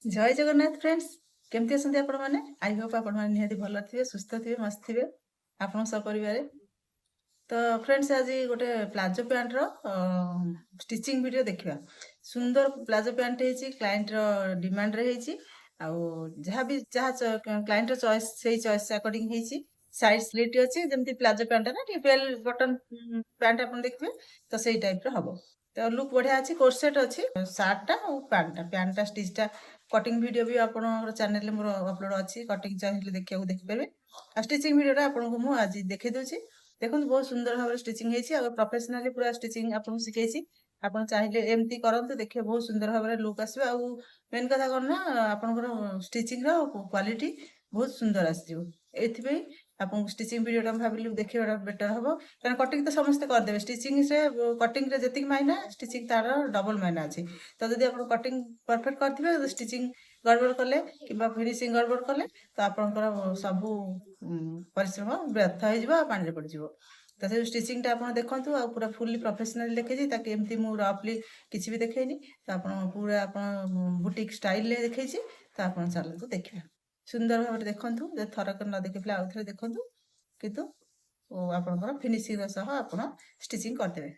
जय जगन्नाथ फ्रेंड्स केमती असंती आपण माने आई होप आपण माने निहाती भल थिबे सुस्थ थिबे मस्त थिबे आपण सब परिवार। तो फ्रेंड्स आज गोटे प्लाजो पैंट रो स्टिचिंग वीडियो देखिबा। सुंदर प्लाजो पैंट हेची क्लाइंट रो डिमांड रे हेची आ जहाँ भी जहाँ क्लाइंट रो चॉइस सेही चॉइस अकॉर्डिंग हेची। साइड स्लिट अछि जेमती प्लाजो पैंट ना टिपिकल बटन पैंट आपण देखबे तो सेही टाइप रो हबो। तो लुक बढ़िया अछि कोर्सेट अछि शर्ट टा और पैंट टा स्टिच टा कटिंग वीडियो भी आपन चैनल मोर अपलोड अच्छी कटिंग चाहिए देखा देखिपारे आ स्टिचिंग वीडियो आपको मुझे आज देखे दूसरी देखो बहुत सुंदर भाव स्टिचिंग होती प्रोफेशनली पूरा स्टिचिंग आपको शिखी आप चाहिए एमती करते देखिए बहुत सुंदर भाव लुक आसो आ मेन कथा कौन ना आपंकर स्टिचिंग क्वालिटी बहुत सुंदर आसो आपको स्टिचिंग वीडियो भाविली देखा बेटर हम कारण कटिंग तो समस्त करदे स्टिचिंग से कटिंग जी मायना स्टिचिंग तार डबल मायना अच्छी तो जब आप कटिंग परफेक्ट करेंगे स्टिचिंग गड़बड़ कले कि फिनिशिंग गड़बड़ कले तो आपंकर सब परिश्रम व्यर्थ हो पानी पड़ तो से स्टिचिंग आप देखु आ पूरा फुल्ली प्रोफेशनल देखे ताकि एमती मुझे रफली किसी भी देखेनी तो आप पूरा आप बुटीक स्टाइल देखे तो आप चलते देखा सुंदर भाव देखु जो थरक न देखिए आउ थे देखु कितु आपंकर फिनिशिंग सह आप स्टिचिंग करदे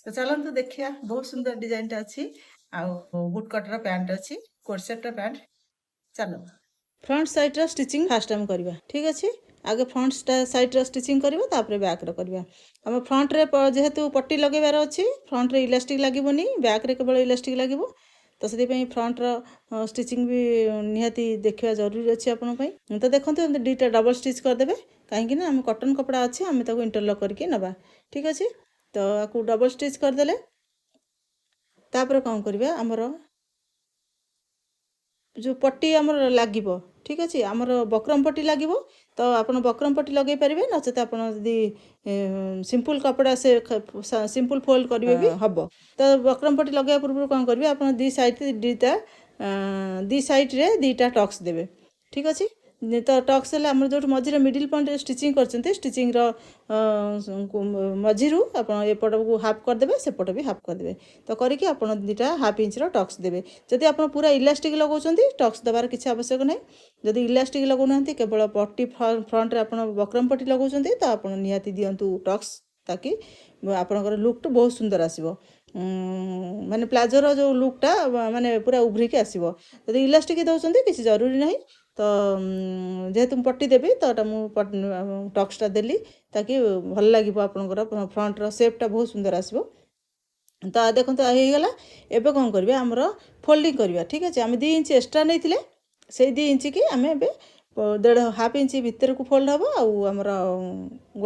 तो चलतु देखिए बहुत सुंदर डिजाइन टा अच्छी बुट कटर पैंट अच्छी कोर्सेट पैंट चलो फ्रंट साइड रो स्टिचिंग फास्ट टाइम करबा ठीक अछि आगे फ्रंट साइड रो स्टिचिंग करबा तापर बैक रो करबा हम फ्रंट रे जेहेतु पट्टी लगेबार अछि फ्रंट रे इलास्टिक लागबोनी बैक रे केवल इलास्टिक लागबो तो से फ्रंट रो स्टिचिंग भी निहाती देखा जरूरी अच्छे आपण तो देखते दुईटा डबल स्टिच करदे कहीं आम कटन कपड़ा अच्छे आम इंटरलॉक करके नवा ठीक अच्छे तो आपको डबल स्टिच करदे तापर कौन करबा आमर जो पट्टी आमर लागिबो ठीक अच्छे आमर बक्रम पट्टी लागिबो तो आप बक्रम पट्टी लगे पारे नचेत आप सिंपल कपड़ा से सिंपल फोल्ड करेंगे भी हम तो बक्रम पट्टी लगे पूर्व कौन करेंगे आप दी साइड रे दीटा टक्स देवे ठीक अच्छे तो टक्स है आम जो मझे मिडिल पॉइंट स्टिचिंग कर स्टिचिंग मझी आप एपट को हाफ करदे सेपट भी हाफ करदे तो करके आप दीटा हाफ इंच टक्स देवे जदि आप पूरा इलास्टिक लगाउछंती टक्स देवार किसी आवश्यक नहीं जदि इलास्टिक लगाउना केवल पट्टी फ्रंट रे आप बक्रम पट्टी लगाउछंती तो आप निहाती दियंतु टक्स ताकि आपनकर लुक तो बहुत सुंदर आसीबो माने प्लाजोर जो लुकटा माने पूरा उभरिक आसीबो जदि इलास्टिक दउछंती किसी जरूरी नहीं तो जेहेतु पट्टी देवी तो टक्सटा देली ताकि भल लगे आपंकर फ्रंट सेपटा बहुत सुंदर आसो तो देखो होगला एवं कौन करेंगे आमर फोल्डिंग करवा ठीक अच्छे आम 2 इंच एक्सट्रा नहीं से 2 इंच की आम ए 1.5 हाफ इंच भितर को फोल्ड हम आमर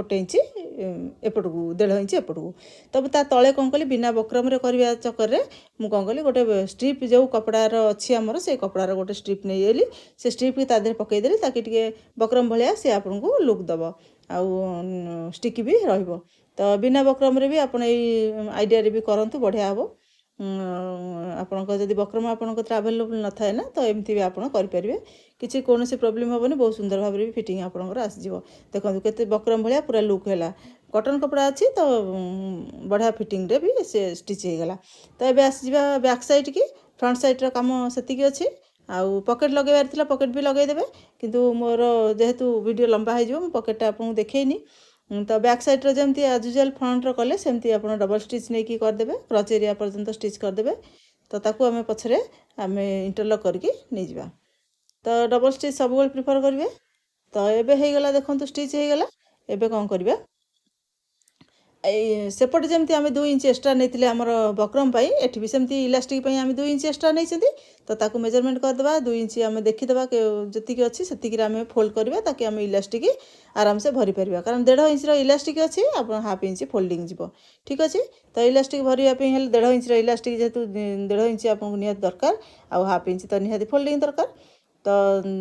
1 इंच एपट को 1.5 इंच एपट को तब ता तले कौन कली बिना बक्रम करवा चक्कर में कौन कली गोटे स्ट्रिप जो कपड़ार अच्छी आमर से कपड़ार गोटे स्ट्रिप नहीं आली से स्ट्रिप की तादेह पकईदेली ताकि टे बक्रम भाया सी आपको लुक दब आउ स्टिकी भी रहिबो तो बिना बक्रम भी आप आइडिया भी करूँ बढ़िया हम आपंकर जब बक्रम आपंकर आवेलेबल न थाए ना तो एमती भी आप करेंगे किसी कौन प्रोब्लेम हेनी बहुत सुंदर भाव भी फिटिंग आपंकर आसो देखो केते बक्रम भाया पूरा लुक है कटन कपड़ा अच्छी तो बढ़िया फिटिंग रे भी से स्टिच होगला तो ये आसवा बैक साइड की फ्रंट साइड काम से अच्छी आउ पकेट लगेबार पकेट भी लगेदेवे किंतु मोर जेहेतु वीडियो लंबा हो पकेटा आपको देखनी तो बैक साइड रो जमती एज यूजुअल फ्रंट रो कले सेमती आप डबल स्टिच नहीं कि करदे क्रच एरिया पर्यंत स्टिच करदे तो ताकू आम पछरे आम इंटरलॉक करके नहीं जावा तो डबल स्टिच सब प्रिफर करेंगे तो एबे होगला देखो स्टिच होगला एबे कौन करवा सेपटे जमी आम 2 इंच एक्सट्रा नहीं आमर बक्रम एठी भी सेमती इलास्टिक आम 2 इंच एक्सट्रा नहीं तो ताकू मेजरमेंट करदे 2 इंच आम देखीदे जी अच्छी से आम फोल्ड करवा ताकि आम इलास्टिक आराम से भरी पार कारण 1.5 इंच इलास्टिक अच्छी आप हाफ इंच फोल्डिंग जीव ठीक अच्छे तो इलास्टिक भरवाई 1.5 इंच इलास्टिक जेहतु 1.5 इंच आपको निहाती दरकार आ हाफ इंच तो निहाती फोल्डिंग दरकार तो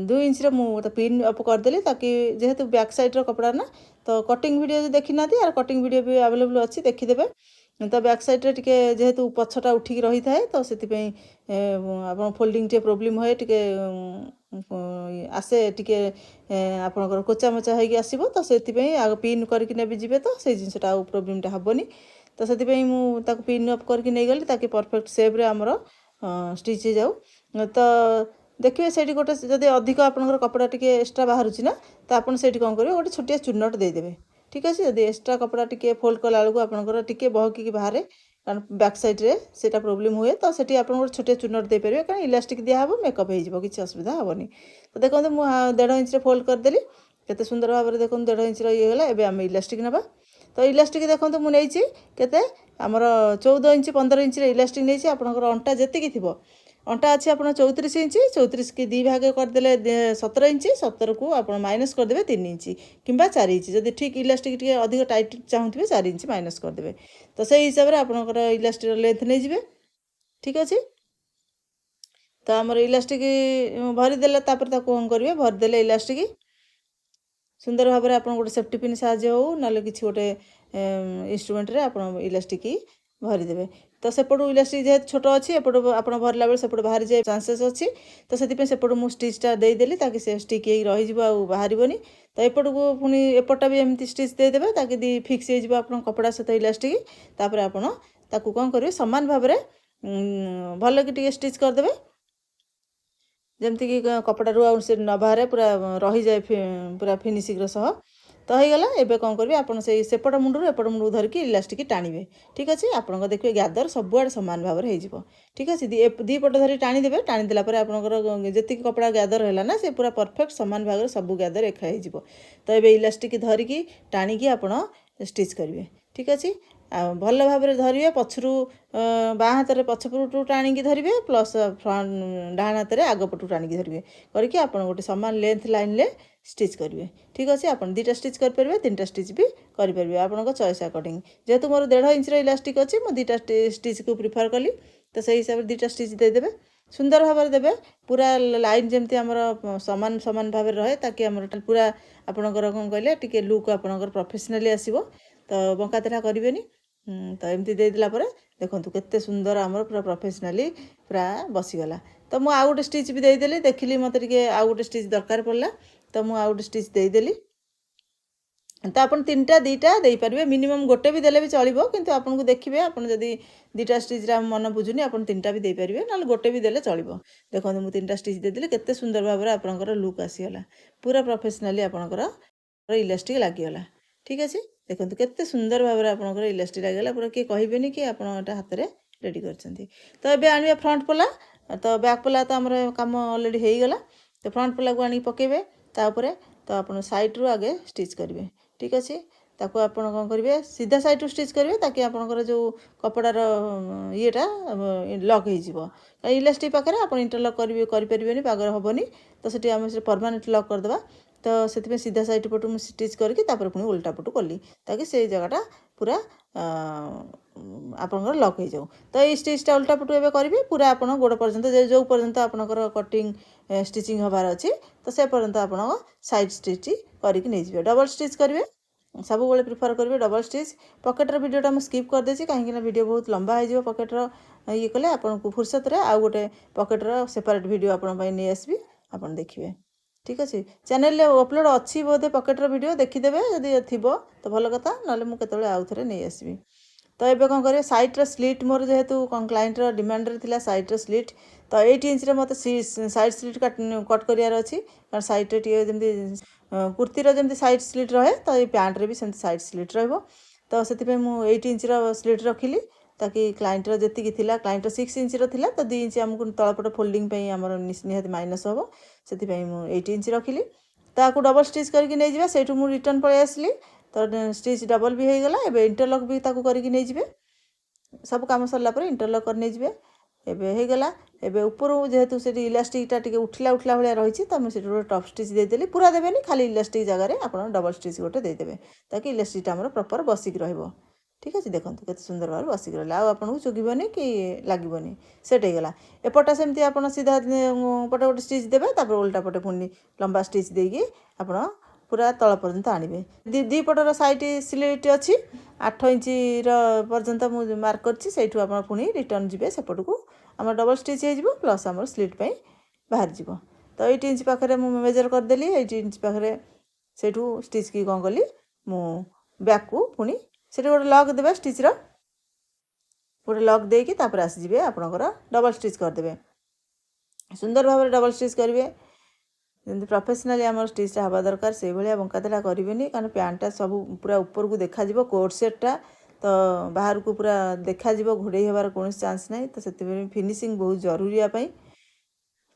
2 इंच मुझे पिन अप करदेली ताकि जेहेतु बैक साइड रो कपड़ा ना तो कटिंग वीडियो देखी ना यार कटिंग वीडियो भी अवेलेबल अच्छी देखीदे तो बैक साइड रे टिके जेहेतु पछटा उठिक रही थाए तो से आप फोल्डिंग टे प्रोब्लेम हुए टिके आसे टिके आपनकर कोचा मोचा होगी आसो तो से पिन करके नेबी जीवे तो से जिनटा प्रोब्लेम हेनी तो से पिन अप करके नहीं गली ताकि परफेक्ट सेप रे आमर स्टिच जाऊ तो देखिए से गोटे जब अधिक आपंकर कपड़ा टी एक्सट्रा बाहर ना तो आपड़ से कौन करेंगे गोटे छोटिया चूनट देदेवे ठीक अच्छे जब एक्सट्रा कपड़ा टी फोल्ड कला बेलू आपंकर टी बहकी बाहर कारण बैक सैड्रे से प्रोब्लेम हुए तो से आप गोटे छोटिया चूनट दे पारे कारण इलास्टिक दिहब मेकअप हो किसी असुविधा हेनी तो देखो मुझे 1.5 इंच फोल्ड करदेली केते सुंदर भाव में देखो 1.5 इंच ये है आम इलास्टिक नवा तो इलास्टिक देखो मुझे केते आमर 14 इंच 15 इंच इलास्टिक नहीं आपंकर अंटा जी थी अंटा अच्छे आप 34 इंच 34 की 2 भाग करदे 17 इंच 17 को आप माइनस करदे 3 इंच कि 4 इंच जब ठीक इलास्टिक टी अधिक टाइट चाहूँगे 4 इंच माइनस करदे तो से हिसाब से आपंकर इलास्टिक लेंथ नहीं जाए ठीक अच्छे तो आमर इलास्टिक भरीदे कौन करेंगे भरीदे इलास्टिक सुंदर भाव में आप गोटे सेफ्टी पिन साहाଯ୍य हो ना कि गोटे इंस्ट्रुमेंट आप इलास्टिक भरीदे तो सेपटू इलास्टिक जेहतु छोट अच्छी एपट आप भरला बेले सेपट बाहरी जाए चान्सेस अच्छी तो से सेपटू मुझे स्टिचटा देदेली ताकि से स्टिक रही बाहर तो एपट को पुणी एपटा भी एमती स्टिच देदेवे ताकि दी फिक्स हो आप कपड़ा सहित इलास्टिक तापर आप कौन करेंगे सामान भाव में भल कि स्टिच करदे जमती कि कपड़ा रू से न बाहर पूरा रही जाए पूरा फिनिशिंग सह तो हो गला एबे कौन करेंगे आप सेपट मुंडू एपट मुंडू धरिकी इलास्टिक टाणिबे ठीक अच्छे आपन देखिए गैदर सबुआड़े सामान भाव में हो ठीक अच्छे दी पट धरी टाणीदेवे टाणीदेला आपंकर जी कपड़ा गैदर है ना से पूरा परफेक्ट सामान भाग में सब गैदर एकाई हो तो ये इलास्टिक धरिकी टाणिकी आपड़ स्टिच करेंगे ठीक अच्छे भल भाव में धरिए पछरू बाँ हाथ में पछपटू टाणिकी धरिए प्लस फ्रंट डाण हाथ में आगपटू टाणिकी धरिए करके आप गोटे सामान लेंथ लाइन ले स्टिच करेंगे ठीक अच्छे आप 2टा स्टिच करेंगे 3टा स्टिच भी करेंगे आपंक चॉइस अकॉर्डिंग जेहेतु मोर 1.5 इंच इलास्टिक अच्छी मुझे 2टा स्टिच को प्रिफर कली तो से हिसाब से 2टा स्टिच देदेवे सुंदर भाव में देवे पूरा लाइन जमती आमर सामान सामान भाव में रहे ताकि आम पूरा आपंकर कौन कहले टी लुक आपंकर प्रोफेशनली आसो तो बंका तेरा करेंगे तो एमती देदेला देखो केते सुंदर आमर पूरा प्रोफेशनली पूरा बसीगला तो मुझे आउ गोटे स्टिच भी देदेली देखिली मत आउ गोटे स्टिच दरकार पड़ा तो मुझे आउ गोटे स्टिच देदेली तो आप 3टा 2टा दे पारे मिनिमम गोटे भी देले भी चलो किंतु आपको देखिए आप जब 2टा स्टिच मन बुझुनी आप 3टा भी दे पारे ना गोटे भी देले चलो देखो मुझे 3टा स्टिच देदेली केते सुंदर भाव में आपंकर लुक आसीगला पूरा प्रोफेशनली आपंकर इलास्टिक लगिगला ठीक अच्छे देखो केते सुंदर भाव में आपंकर इलास्टिक लगे पूरा किए कहे कि आप हाथ में रेडी कर तो ये आने फ्रंट पला तो बैक पला तो आम कम अलरेडी हो गला तो फ्रंट पला को आनी पकेबे तापर तो आप साइड रू आगे स्टिच करेंगे ठीक अच्छे ताको आप कौन करेंगे सीधा साइड रू स्टिच करेंगे ताकि आपंकर जो कपड़ार येटा लक हो इलास्टिक पाखे आप इंटरलक करें पागर हेनी तो से आम परमानेंट लक करदे तो से सीधा साइड पटू मुझे स्टिच करके पुणी उल्टा पटू कली ताकि से जगहटा पूरा आपंकर लक हो जाऊ तो ये स्टिचटा उल्टा पटू एवं करेंगे पूरा आप गोड़ पर्यंत जो पर्यंत आपंकर कटिंग स्टिचिंग हबार अच्छी तो से पर्यंत आप साइड स्टिच करके नहीं डबल स्टिच करेंगे सब बेले प्रिफर करेंगे डबल स्टिच पकेटर वीडियोटा मुझे स्किप करदे कहीं वीडियो बहुत लंबा हो पकेटर ये कले आपको फुर्सत रे आउ गोटे पकेटर सेपरेट वीडियो नहीं आसबि आप देखिए ठीक अच्छे चैनल अपलोड अच्छी बोधे पकेटर वीडियो देखीदे जदि थी तो भल कथा ना मुझे आउ थे नहीं आसबि तो ये कौन करेंगे साइड्र स्लीट मोर जेहेतु क्लाइंटर डिमांड रे साइड्र स्लीट तो 8 इंच मत साइड स्लीट कट करार अच्छी कारण साइड्रे टे जमी कुर्तीर जमी साइड स्लीट रहे तो ये पैंट्रे भी सेमती साइड स्लीट रो से मुझे 8 इंच स्लीट रखिली ताकि क्लाइंटर जी थी क्लाइंटर 6 इंच था तो 2 इंच आमको तलपट फोल्डिंग आम निहत माइनस हम से 8 इंच रखिली ताकू डबल स्टिच करके नहीं जावा से मुझे रिटर्न पलि आसली तो स्टिच डबल भी हो गला एबे इंटरलक भी ताकू करके नहीं जावे सब काम सरला पर इंटरलक कर नहीं जावे एबे हो गला एबे ऊपर जेहेतु से इलास्टिकटा टिके उठला उठला भाया रही तो मुझे गोटे टप स्टिच देदेली पूरा देवेनि खाली इलास्टिक जगह आप डबल स्टिच गोटे देदेवे ताकि इलास्टिकटा आमर प्रॉपर बसिक रहिबो ठीक अच्छे देखो केते सुंदर भाव बसिक रहा आपको चुगबनी कि लगभग सेट हो गला एपटा सेमती आप सीधा पटे गोटे स्टिच देवे तापर उल्टा पटे पुणी लंबा स्टिच देकी आप पूरा तल पर्यंत आणवे दी पटर साइड स्लिट अच्छी 8 इंच पर्यंत मुझे मार्क करठी आप पुणी रिटर्न जी सेपट को आम डबल स्टिच हो प्लस आम स्लिट बाहर जीव तो 8 इंच पाखे मुझे मेजर करदेली 8 इंच पाखे से स्टिच की कौन कली मु बैक को पुणी से गोटे लक देवे स्टिचर गोटे लक देकी आसीजे आपंकर डबल स्टिच करदे सुंदर भाव में डबल स्टिच करेंगे जमी प्रोफेशनाली आम स्टिचटा हवा दरकार से भाया बंकातेटा करेंगे कारण पैंटा सब पूरा ऊपर को देखा कोट सेटटा तो बाहर को पूरा देखा घोड़े हबार कौन चांस ना तो से फिनिशिंग बहुत जरूरी यापाई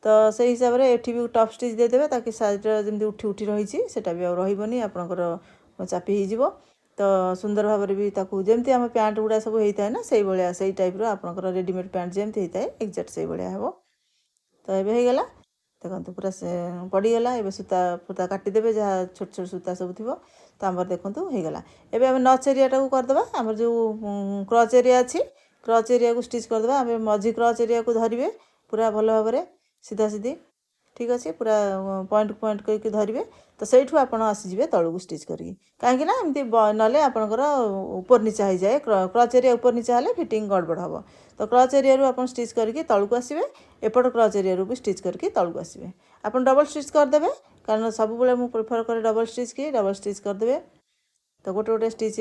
तो से हिसाब से एठी भी टप स्टिच देदेवे ताकि साइड्रे जमी उठी उठी रही सेटा भी रही आपंकर चापी हो तो सुंदर भाव में भी जमी आम पैंट गुड़ा सब होता है ना से भाया से टाइप आपंकर रेडीमेड पैंट जमी होता है एक्जाक्ट से भाया हे तो ये होगा देखो पूरा पड़गला ए सूता फूता काटिदेवे जहाँ छोट छोट सूता सब थी तो आम देखूँ होगा एवं आम नच एरिया को करदे आम जो क्रच एरिया अच्छी क्रच एरिया को स्टिच करदे आम मझी क्रच एरिया को धरवे पूरा भल भाव में सीधा सीधी ठीक अच्छे पूरा पॉइंट करके धरवे तो सहीठू आप आसीजे तलू को स्टिच करी कहीं एमती ना आपंकर ऊपर नीचा हो जाए क्रच एरिया ऊपर नीचा हेल्ले फिटिंग गड़बड़ हम तो क्रच एरिया आप स्टिच करके तलू को आसवे एपट क्रच एरिया भी स्टिच करके तलू को आसवे आप डबल स्टिच करदे कारण सब मुझे प्रिफर करे डबल स्टिच की डबल स्टिच करदे तो गोटे गोटे स्टिच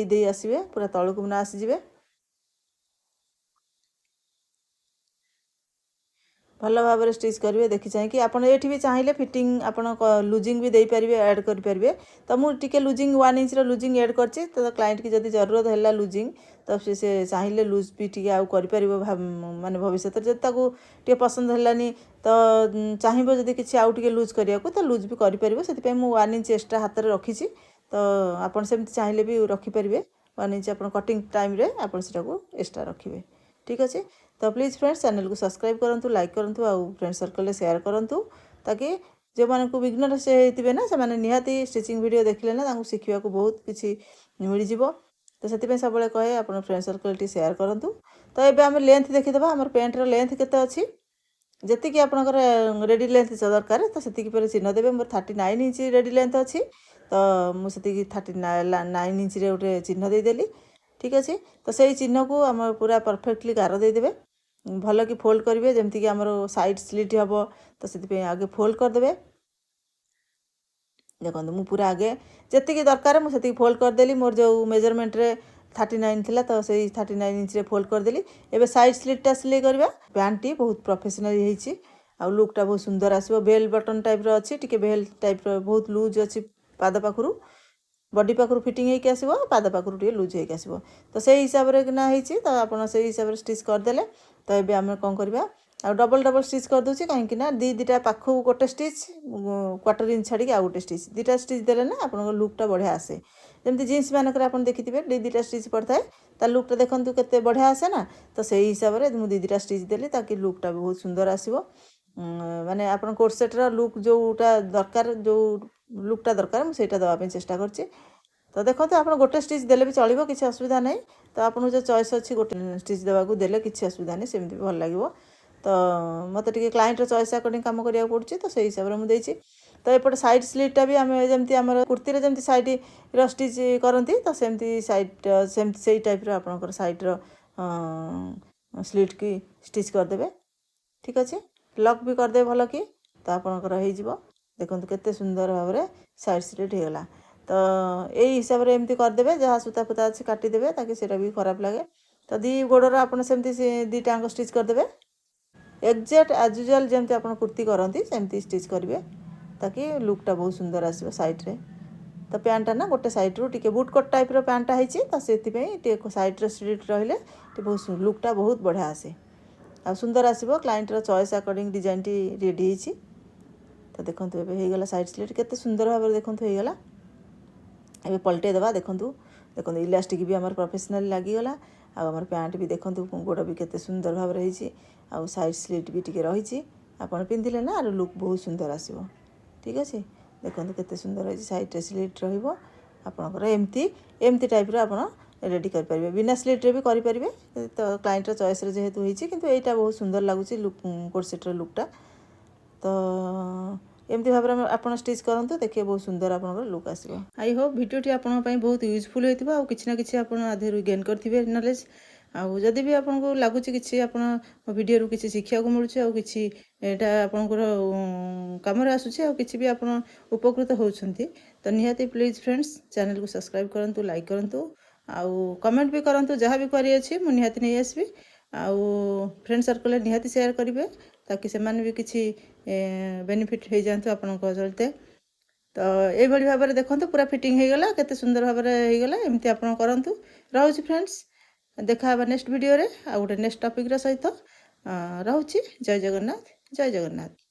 दे आसवे पूरा तलू को ना आसीजे भल भाव में स्टिच करेंगे देखी चाहिए आपड़ ये भी चाहिए फिटिंग आप लुजिंग भी देपारे ऐड करेंगे तो मुझे लुजिंग 1 इंच लुजिंग ऐड कर तो क्लाइंट की जब जरूरत है लुजिंग तो से चाहिए लुज भी टी आउ कर माने भविष्य टे पसंद है तो चाहिए जब किसी आउ टे लुज करने को तो लुज भी करें से 1 इंच एक्सट्रा हाथ में रखी तो आपड़ से चाहिए भी रखिपारे 1 इंच आप कटिंग टाइम आप एक्सट्रा रखिए ठीक अच्छे तो प्लीज़ फ्रेंड्स चैनल को सब्सक्राइब करूँ लाइक करूँ आउ फ्रेंड सर्कल शेयर करूँ ताकि जो मैंने बिगनर से होते ना से निहाती स्टिचिंग वीडियो देखले ना शिखा बहुत किसी मिल जाव तो से सब कहे आप फ्रेंड सर्कल टी शेयर करूँ तो ये आम लेंथ देखीदे आम पेंटर लेंथ केते अच्छी जी आपंकर रेडी लेंथ दरकार तो से चिन्ह देवे मोर 39 इंच रेडी लेंथ अच्छी तो मुझे 39 इंच गोटे चिन्ह देदेली ठीक अच्छे तो सही चिन्ह को आम पूरा परफेक्टली गार देदेवे भल कि फोल्ड करेंगे जमीक आम साइड स्लिट हम तो से आगे फोल्ड करदे देखो मुझे पूरा आगे जी दरकार मुझे फोल्ड करदेली मोर जो मेजरमेंट रे 39 थी तो से 39 इंच फोल्ड करदेली एवं साइड स्लिटा सिलाई करवा पैंट टी बहुत प्रोफेशनल हो लुकटा बहुत सुंदर आसो बेल बटन टाइप अच्छी टी बेल टाइप बहुत लुज अच्छी पाद पाखु बॉडी पाखु फिटिंग होकर आसो पाद पाखु टे लुज होकर आसो तो से हिसाब से ना हो तो आप हिसाब से स्टिच करदे तो ये आम कौन करवा आ डबल डबल स्टिच कर दूसरी कहीं दीटा पाखु गोटे स्टिच 1/4 इंच छाड़ी आउ गोटे स्टिच दुटा स्टिच देले ना आप लुकटा बढ़िया आसे जमी जीन्स मानक आप देखिए दीटा स्टिच पड़ता है लुकटा देखूँ के बढ़िया आसे ना तो से हिसाब से मुझे दीटा स्टिच देली ताकि लुकटा भी बहुत सुंदर आसो माने आप कोट सेटर लुक जोटा दरकार जो लुकटा दरकार मुझे देवाई चेष्टा कर तो देखो आप गोटे स्टिच देले भी चलो किसी असुविधा नहीं तो आपको जो चॉइस अच्छी गोटे स्टिच देवाक देले किसी असुविधा नहीं सेमती भी भल लगे तो मत टे क्लाइंटर चॉइस अकॉर्डिंग काम करा पड़े तो से हिसाब से मुझे तो एपटे साइड स्लिटा भी आम जमी आम कुर्ती जमी साइड स्टिच करती तो सेमती साइड से टाइप आपंकर साइड्र स्लिट की स्टिच करदे ठीक अच्छे लक भी करदे भल कि तो आपंकर हो देखो केते सुंदर भाव में साइड स्लिट होगा तो यही हिसाब से एमती करदे जहाँ सूता फूता अच्छे काटिदेवे ताकि सेटा भी खराब लगे तो दी गोड़र आपड़ सेमती दीटाक स्टिच करदे एक्जाक्ट एज यूजुअल जमी आप कुर्ती करती सेमती स्टिच करेंगे ताकि लुकटा बहुत सुंदर आसो साइड्रे तो पैंटा ना गोटे सैड्रु टी बुट कट टाइप पैंटा होती तो से सैड्रे स्ट्रिट रही बहुत लुकटा बहुत बढ़िया आसे आ सुंदर आसो क्लाइंटर चॉइस अकॉर्डिंग डिजाइन टी रेडी होती तो देखो होगा साइड स्लिट केते सुंदर भाव में देखो होगा ये पलटे देवा देखो देखो इलास्टिक भी आम प्रोफेशनल लगिगला आम पैंट भी देखो गोड़ भी केते सुंदर भाव रही आउ साइड स्लिट भी टी रही आप पिंधिले ना लुक बहुत सुंदर आसो ठीक अच्छे देखो केते सुंदर रही साइड स्लिट रहा एमती एमती टाइप आप रेडी करेंगे बिना स्लिट रे भी करेंगे तो क्लाइंटर चॉइस जेहेतु होती किंतु एटा बहुत सुंदर लगुच लुक कोट सेटर लुकटा तो एमती भाव में आप स्टिच करूँ देखिए बहुत सुंदर आप लुक आसो आई होप भिडियोटी आपंप बहुत यूजफुल होता है कि ना कि आधे गेन करेंगे नॉलेज आउ जदि भी आपको लगुच कि आप वीडियो किसी शिक्षा को मिलूँ आ कि आपंकर कम आसूँ कि भी आप उपकृत होती तो निहाती प्लीज फ्रेंड्स चैनल को सब्सक्राइब करूँ लाइक करूँ आउ कमेंट भी करूँ जहाँ भी करी अच्छी मुझे निहाती नहीं आसबि आउ फ्रेंड सर्कल निहाती शेयर करेंगे ताकि सेमाने भी किसी बेनिफिट हो जातु आपण चलते। तो यही भाव में देखो पूरा फिटिंग हो गला केते सुंदर भाव में हो गला एमती आपण करंतु। रहउची फ्रेंड्स, देखा हबा नेक्स्ट वीडियो रे आ गोटे नेक्स्ट टॉपिक रे सहित। रहउची। जय जगन्नाथ, जय जगन्नाथ।